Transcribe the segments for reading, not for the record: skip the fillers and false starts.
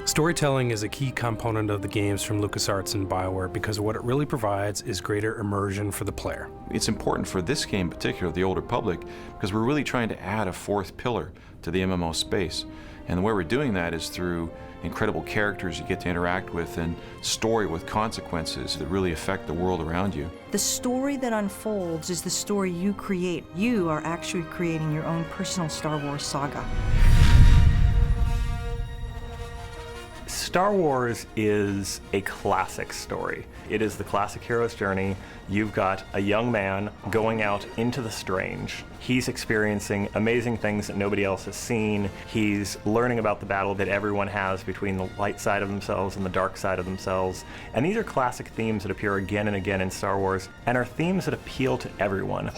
Storytelling is a key component of the games from LucasArts and Bioware because what it really provides is greater immersion for the player. It's important for this game in particular, The Old Republic, because we're really trying to add a fourth pillar to the MMO space. And the way we're doing that is through incredible characters you get to interact with and story with consequences that really affect the world around you. The story that unfolds is the story you create. You are actually creating your own personal Star Wars saga. Star Wars is a classic story. It is the classic hero's journey. You've got a young man going out into the strange. He's experiencing amazing things that nobody else has seen. He's learning about the battle that everyone has between the light side of themselves and the dark side of themselves. And these are classic themes that appear again and again in Star Wars and are themes that appeal to everyone.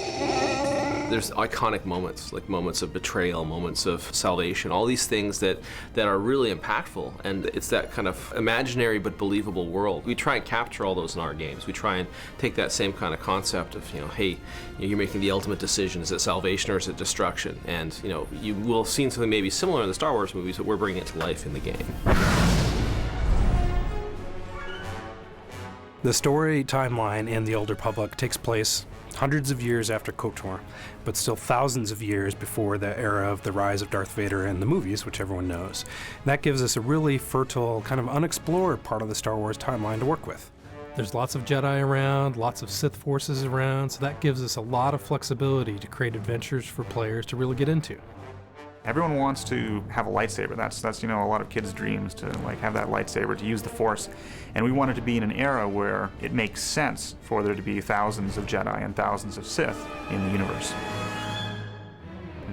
There's iconic moments, like moments of betrayal, moments of salvation, all these things that are really impactful, and it's that kind of imaginary but believable world. We try and capture all those in our games. We try and take that same kind of concept of, hey, you're making the ultimate decision. Is it salvation or is it destruction? And, you will have seen something maybe similar in the Star Wars movies, but we're bringing it to life in the game. The story timeline in The Old Republic takes place hundreds of years after KOTOR, but still thousands of years before the era of the rise of Darth Vader in the movies, which everyone knows. And that gives us a really fertile, kind of unexplored part of the Star Wars timeline to work with. There's lots of Jedi around, lots of Sith forces around, so that gives us a lot of flexibility to create adventures for players to really get into. Everyone wants to have a lightsaber. That's a lot of kids' dreams, to have that lightsaber, to use the Force. And we wanted to be in an era where it makes sense for there to be thousands of Jedi and thousands of Sith in the universe.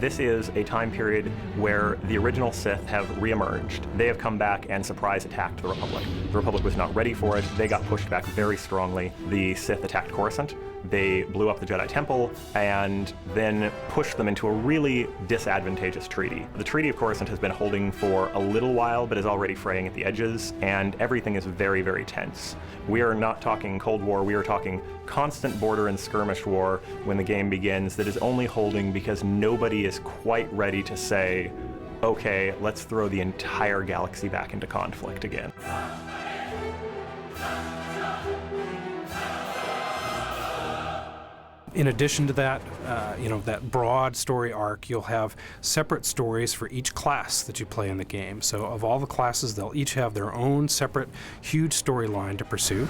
This is a time period where the original Sith have reemerged. They have come back and surprise attacked the Republic. The Republic was not ready for it. They got pushed back very strongly. The Sith attacked Coruscant. They blew up the Jedi Temple and then pushed them into a really disadvantageous treaty. The Treaty of Coruscant has been holding for a little while, but is already fraying at the edges, and everything is very, very tense. We are not talking Cold War, we are talking constant border and skirmish war when the game begins that is only holding because nobody is quite ready to say, okay, let's throw the entire galaxy back into conflict again. In addition to that, that broad story arc, you'll have separate stories for each class that you play in the game. So of all the classes, they'll each have their own separate, huge storyline to pursue.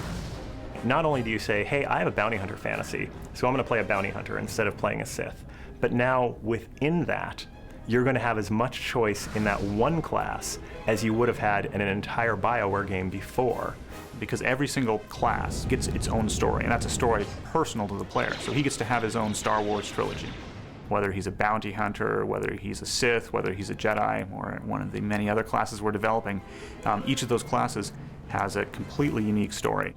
Not only do you say, hey, I have a bounty hunter fantasy, so I'm going to play a bounty hunter instead of playing a Sith, but now within that, you're going to have as much choice in that one class as you would have had in an entire Bioware game before. Because every single class gets its own story, and that's a story personal to the player. So he gets to have his own Star Wars trilogy. Whether he's a bounty hunter, whether he's a Sith, whether he's a Jedi, or one of the many other classes we're developing, each of those classes has a completely unique story.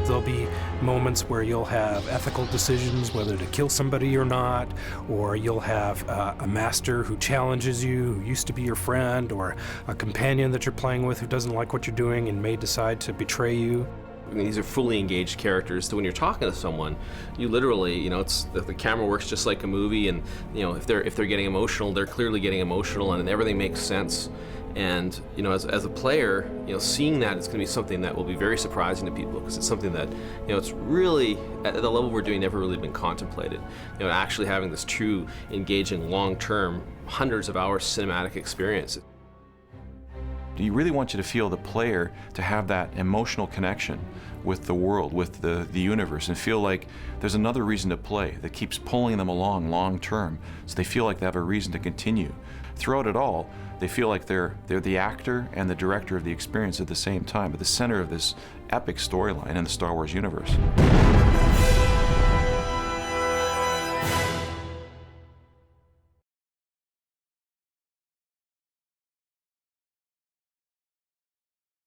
There'll be moments where you'll have ethical decisions, whether to kill somebody or not, or you'll have a master who challenges you, who used to be your friend, or a companion that you're playing with who doesn't like what you're doing and may decide to betray you. These are fully engaged characters, so when you're talking to someone, you literally, the camera works just like a movie, and if they're getting emotional, they're clearly getting emotional, and everything makes sense. And as a player, seeing that is going to be something that will be very surprising to people, because it's something that it's really at the level we're doing never really been contemplated. Actually having this true, engaging, long-term, hundreds of hours cinematic experience. You really want you to feel the player to have that emotional connection with the world, with the universe, and feel like there's another reason to play that keeps pulling them along long term, so they feel like they have a reason to continue. Throughout it all, they feel like they're the actor and the director of the experience at the same time, at the center of this epic storyline in the Star Wars universe.